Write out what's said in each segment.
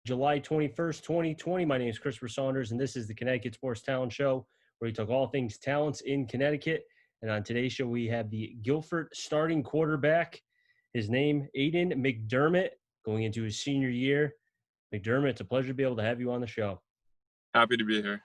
July 21st, 2020. My name is Christopher Saunders, and this is the Connecticut Sports Talent Show, where we talk all things talents in Connecticut. And on today's show, we have the Guilford starting quarterback. His name, Aedan Mcdermott, going into his senior year. Mcdermott, it's a pleasure to be able to have you on the show. Happy to be here.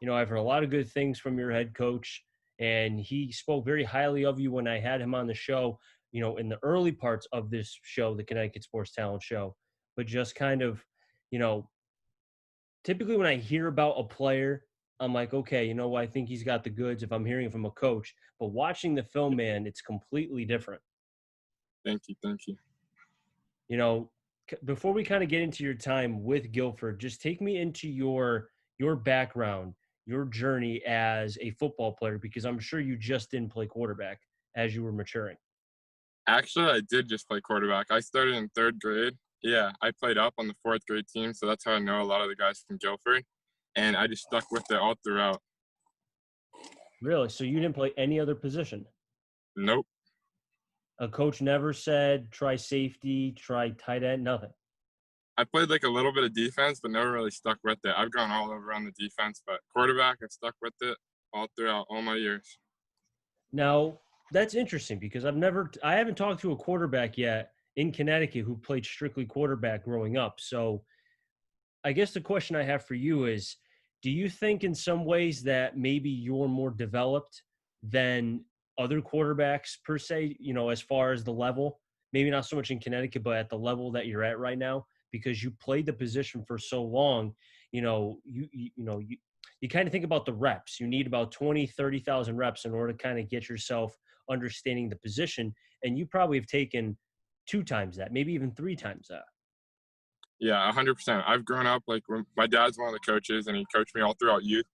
You know, I've heard a lot of good things from your head coach, and he spoke very highly of you when I had him on the show, you know, in the early parts of this show, the Connecticut Sports Talent Show. But just kind of, you know, typically when I hear about a player, I'm like, okay, you know, I think he's got the goods if I'm hearing from a coach. But watching the film, man, it's completely different. Thank you. You know, before we kind of get into your time with Guilford, just take me into your background, your journey as a football player, because I'm sure you just didn't play quarterback as you were maturing. Actually, I did just play quarterback. I started in third grade. Yeah, I played up on the fourth grade team, so that's how I know a lot of the guys from Guilford. And I just stuck with it all throughout. Really? So you didn't play any other position? Nope. A coach never said try safety, try tight end, nothing. I played like a little bit of defense, but never really stuck with it. I've gone all over on the defense, but quarterback, I've stuck with it all throughout all my years. Now, that's interesting because I haven't talked to a quarterback yet in Connecticut who played strictly quarterback growing up. So I guess the question I have for you is, do you think in some ways that maybe you're more developed than other quarterbacks per se, you know, as far as the level, maybe not so much in Connecticut, but at the level that you're at right now, because you played the position for so long, you kind of think about the reps. You need about 20, 30,000 reps in order to kind of get yourself understanding the position. And you probably have taken 2 times that, maybe even 3 times that. Yeah, 100%. I've grown up, like, my dad's one of the coaches, and he coached me all throughout youth,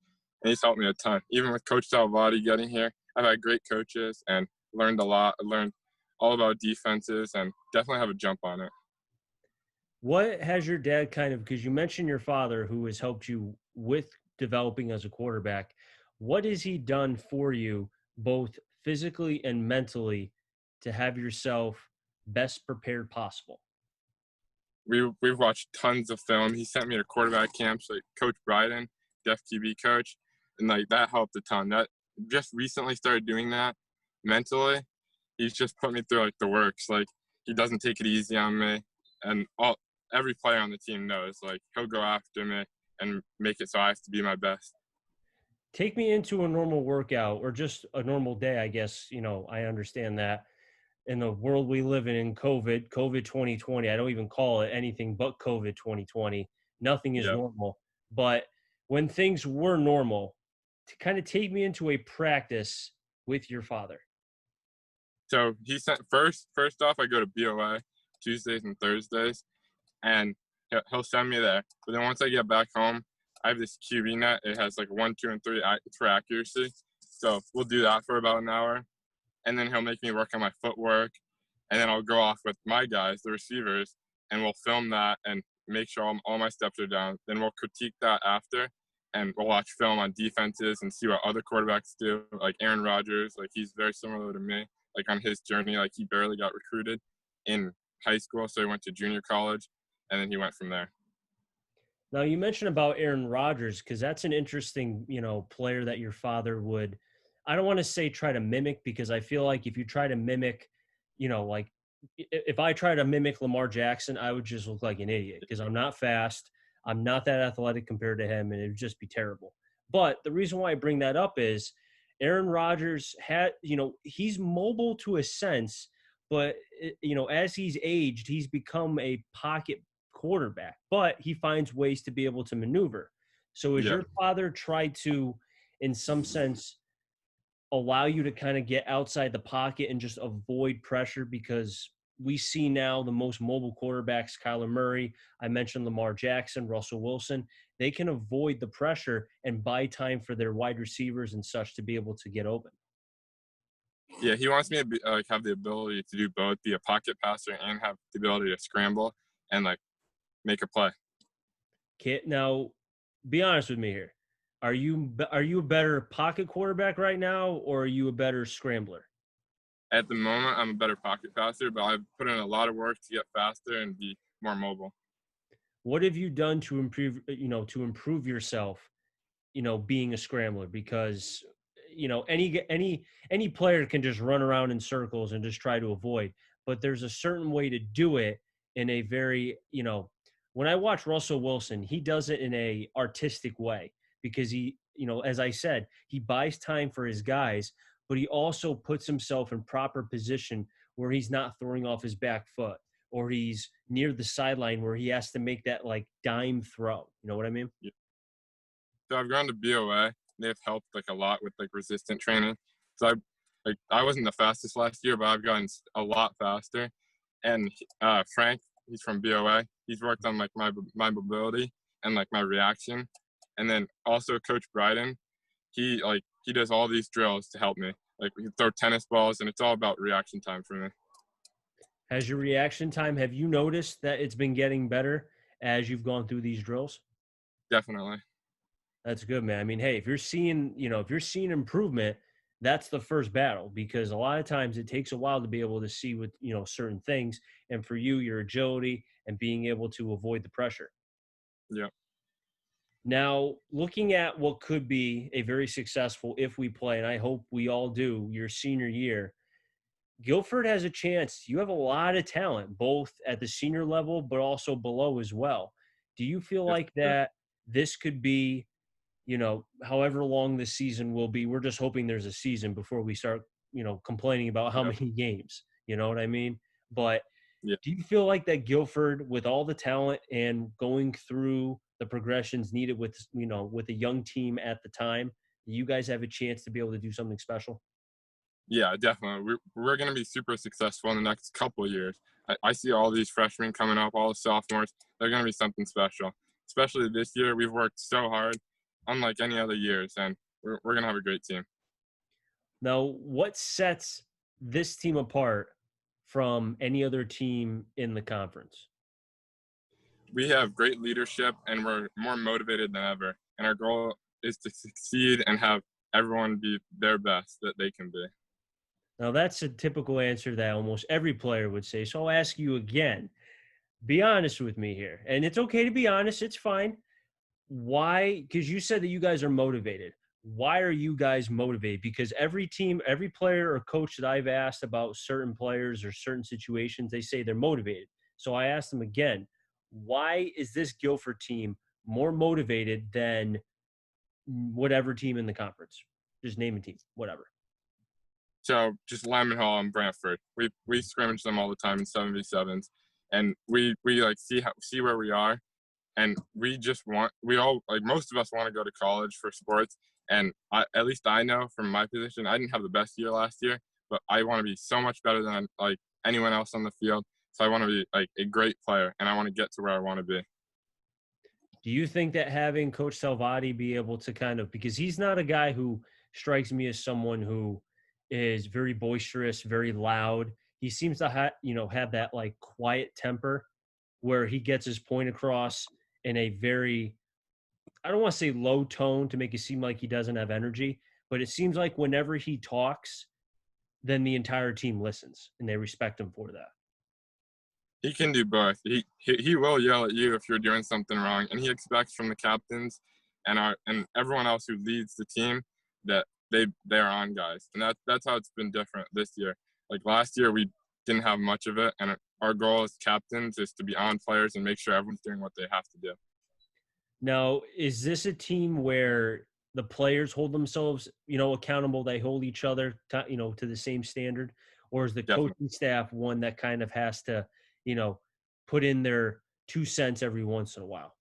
and he's helped me a ton. Even with Coach Salvati getting here, I've had great coaches and learned a lot. I learned all about defenses and definitely have a jump on it. What has your dad kind of, because you mentioned your father who has helped you with developing as a quarterback, what has he done for you both physically and mentally to have yourself best prepared possible? We've watched tons of film. He sent me to quarterback camps, like Coach Bryden, Def QB coach, and like that helped a ton. That just recently started doing that mentally. He's just put me through like the works. Like he doesn't take it easy on me, and every player on the team knows like he'll go after me and make it so I have to be my best. Take me into a normal workout or just a normal day, I guess. You know, I understand that in the world we live in COVID 2020, I don't even call it anything but COVID 2020. Nothing is Yeah. normal. But when things were normal, to kind of take me into a practice with your father. So he sent first off, I go to BOA Tuesdays and Thursdays, and he'll send me there. But then once I get back home, I have this QB net. It has like 1, 2, and 3. It's for accuracy. So we'll do that for about an hour, and then he'll make me work on my footwork, and then I'll go off with my guys, the receivers, and we'll film that and make sure all my steps are down. Then we'll critique that after, and we'll watch film on defenses and see what other quarterbacks do. Like Aaron Rodgers, like he's very similar to me. Like on his journey, like he barely got recruited in high school, so he went to junior college, and then he went from there. Now you mentioned about Aaron Rodgers because that's an interesting, you know, player that your father would. I don't want to say try to mimic because I feel like if you try to mimic, you know, like if I try to mimic Lamar Jackson, I would just look like an idiot because I'm not fast. I'm not that athletic compared to him, and it would just be terrible. But the reason why I bring that up is Aaron Rodgers had, you know, he's mobile to a sense, but you know, as he's aged, he's become a pocket quarterback, but he finds ways to be able to maneuver. So has Yeah. your father tried to, in some sense, allow you to kind of get outside the pocket and just avoid pressure? Because we see now the most mobile quarterbacks, Kyler Murray, I mentioned Lamar Jackson, Russell Wilson, they can avoid the pressure and buy time for their wide receivers and such to be able to get open. Yeah, he wants me to have the ability to do both, be a pocket passer and have the ability to scramble and like make a play. Kit, now be honest with me here. Are you a better pocket quarterback right now, or are you a better scrambler? At the moment, I'm a better pocket passer, but I've put in a lot of work to get faster and be more mobile. what have you done to improve, to improve yourself, being a scrambler? Because, any player can just run around in circles and just try to avoid, but there's a certain way to do it in a very, when I watch Russell Wilson, he does it in a artistic way because he, as I said, he buys time for his guys, but he also puts himself in proper position where he's not throwing off his back foot or he's near the sideline where he has to make that like dime throw. You know what I mean? Yeah. So I've gone to BOA. They've helped like a lot with like resistant training. So I wasn't the fastest last year, but I've gotten a lot faster. And Frank, he's from BOA. He's worked on like my mobility and like my reaction. And then also Coach Bryden, he does all these drills to help me. Like we can throw tennis balls, and it's all about reaction time for me. Has your reaction time, have you noticed that it's been getting better as you've gone through these drills? Definitely. That's good, man. I mean, hey, if you're seeing improvement, that's the first battle because a lot of times it takes a while to be able to see with, certain things. And for you, your agility and being able to avoid the pressure. Yeah. Now, looking at what could be a very successful if we play, and I hope we all do, your senior year, Guilford has a chance. You have a lot of talent, both at the senior level, but also below as well. Do you feel Yes. like that this could be, however long this season will be? We're just hoping there's a season before we start, complaining about how Yeah. many games, you know what I mean? But Yeah. do you feel like that Guilford, with all the talent and going through the progressions needed with, with a young team at the time, you guys have a chance to be able to do something special? Yeah, definitely. We're going to be super successful in the next couple of years. I see all these freshmen coming up, all the sophomores. They're going to be something special. Especially this year, we've worked so hard, unlike any other years, and we're going to have a great team. Now, what sets this team apart from any other team in the conference? We have great leadership, and we're more motivated than ever. And our goal is to succeed and have everyone be their best that they can be. Now, that's a typical answer that almost every player would say. So I'll ask you again. Be honest with me here. And it's okay to be honest, it's fine. Why? Because you said that you guys are motivated. Why are you guys motivated? Because every team, every player or coach that I've asked about certain players or certain situations, they say they're motivated. So I asked them again, why is this Guilford team more motivated than whatever team in the conference? Just name a team, whatever. So just Lyman Hall and Brantford, we scrimmage them all the time in 7v7s, and we like see where we are, and we all like most of us want to go to college for sports, and at least I know from my position I didn't have the best year last year, but I want to be so much better than like anyone else on the field. So I want to be like a great player, and I want to get to where I want to be. Do you think that having Coach Salvati be able to kind of, because he's not a guy who strikes me as someone who is very boisterous, very loud. He seems to have that like quiet temper where he gets his point across in a very, I don't want to say low tone to make it seem like he doesn't have energy, but it seems like whenever he talks, then the entire team listens and they respect him for that. He can do both. He will yell at you if you're doing something wrong, and he expects from the captains and everyone else who leads the team that they're on guys, and that's how it's been different this year. Like last year, we didn't have much of it, and our goal as captains is to be on players and make sure everyone's doing what they have to do. Now, is this a team where the players hold themselves, accountable? They hold each other, to the same standard, or is the Definitely, coaching staff one that kind of has to, you know, put in their 2 cents every once in a while?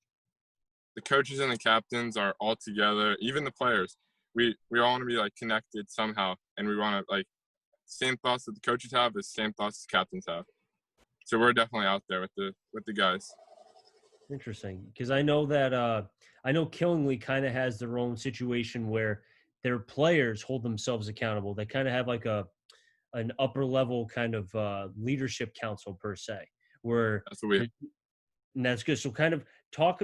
the coaches and the captains are all together. Even the players, we all want to be like connected somehow, and we want to like same thoughts that the coaches have is same thoughts the captains have. So we're definitely out there with the guys. Interesting, because I know that I know Killingly kind of has their own situation where their players hold themselves accountable. They kind of have like an upper level kind of leadership council per se, where That's what we. and that's good. So kind of talk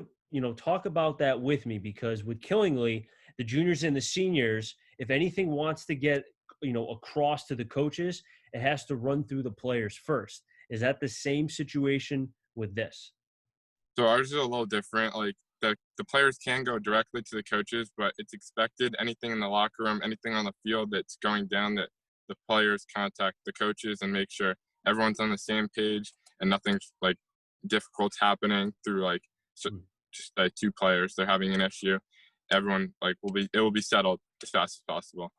about that with me because with Killingly, the juniors and the seniors, if anything wants to get, across to the coaches, it has to run through the players first. Is that the same situation with this? So ours is a little different. Like the players can go directly to the coaches, but it's expected anything in the locker room, anything on the field that's going down, that the players contact the coaches and make sure everyone's on the same page and nothing's like difficult happening through like just like two players. They're having an issue. Everyone like it will be settled as fast as possible.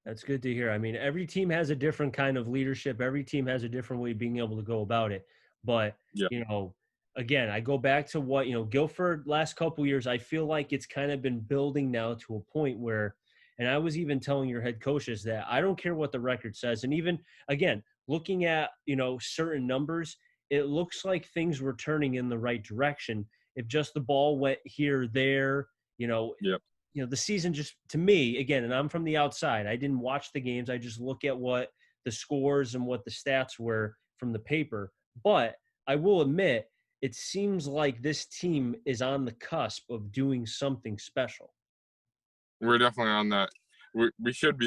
That's good to hear. I mean, every team has a different kind of leadership. Every team has a different way of being able to go about it. But, Yeah. again, I go back to what, Guilford last couple years, I feel like it's kind of been building now to a point where, and I was even telling your head coaches that I don't care what the record says. And even, again, looking at, certain numbers, it looks like things were turning in the right direction. If just the ball went here, there, Yep. the season just, to me, again, and I'm from the outside, I didn't watch the games. I just look at what the scores and what the stats were from the paper. But I will admit, it seems like this team is on the cusp of doing something special. We're definitely on that. We should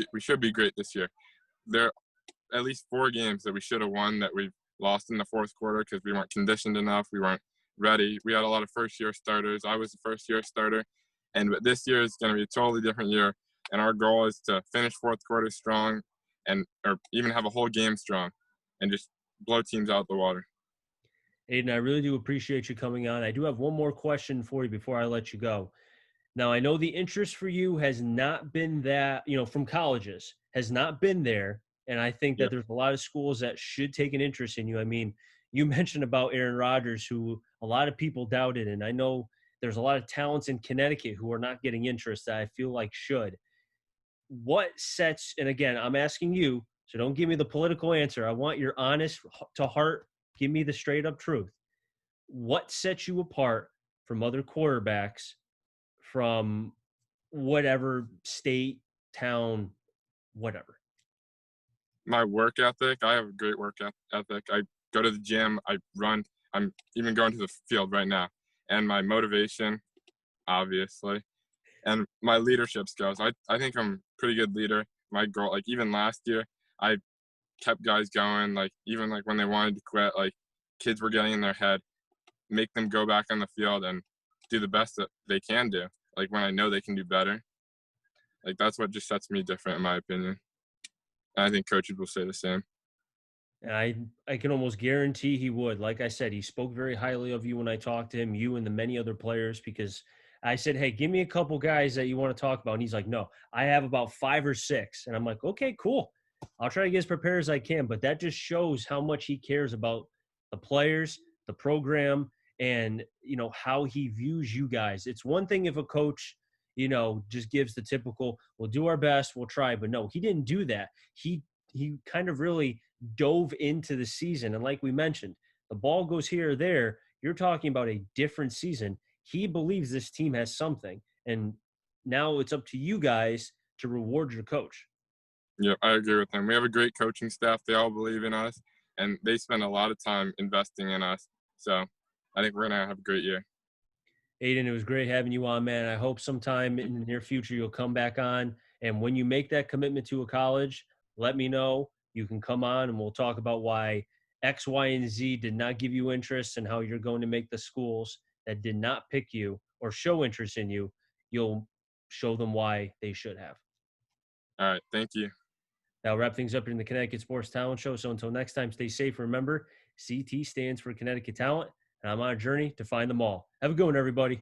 be great this year. There are at least 4 games that we should have won that we've lost in the fourth quarter because we weren't conditioned enough. We weren't ready. We had a lot of first-year starters. I was the first-year starter. And this year is going to be a totally different year. And our goal is to finish fourth quarter strong or even have a whole game strong and just blow teams out the water. Aiden, I really do appreciate you coming on. I do have one more question for you before I let you go. Now, I know the interest for you has not been that, from colleges, has not been there. And I think that Yep. there's a lot of schools that should take an interest in you. I mean, you mentioned about Aaron Rodgers, who a lot of people doubted. And I know there's a lot of talents in Connecticut who are not getting interest that I feel like should. What sets, and again, I'm asking you, so don't give me the political answer. I want your honest to heart, give me the straight up truth. What sets you apart from other quarterbacks from whatever state, town, whatever? My work ethic, I have a great work ethic. I go to the gym, I run. I'm even going to the field right now. And my motivation, obviously, and my leadership skills. I think I'm a pretty good leader. My goal, like even last year, I kept guys going. Like even like when they wanted to quit, like kids were getting in their head, make them go back on the field and do the best that they can do. Like when I know they can do better. Like that's what just sets me different, in my opinion. And I think coaches will say the same. And I can almost guarantee he would. Like I said, he spoke very highly of you when I talked to him, you and the many other players, because I said, hey, give me a couple guys that you want to talk about. And he's like, no, I have about 5 or 6. And I'm like, okay, cool. I'll try to get as prepared as I can. But that just shows how much he cares about the players, the program, and, how he views you guys. It's one thing if a coach, just gives the typical, we'll do our best, we'll try. But no, he didn't do that. He kind of really dove into the season. And like we mentioned, the ball goes here or there. You're talking about a different season. He believes this team has something. And now it's up to you guys to reward your coach. Yeah, I agree with them. We have a great coaching staff. They all believe in us, and they spend a lot of time investing in us. So I think we're going to have a great year. Aiden, it was great having you on, man. I hope sometime in the near future you'll come back on. And when you make that commitment to a college, let me know. You can come on and we'll talk about why X, Y, and Z did not give you interest and how you're going to make the schools that did not pick you or show interest in you, you'll show them why they should have. All right. Thank you. That'll wrap things up in the Connecticut Sports Talent Show. So until next time, stay safe. Remember, CT stands for Connecticut Talent, and I'm on a journey to find them all. Have a good one, everybody.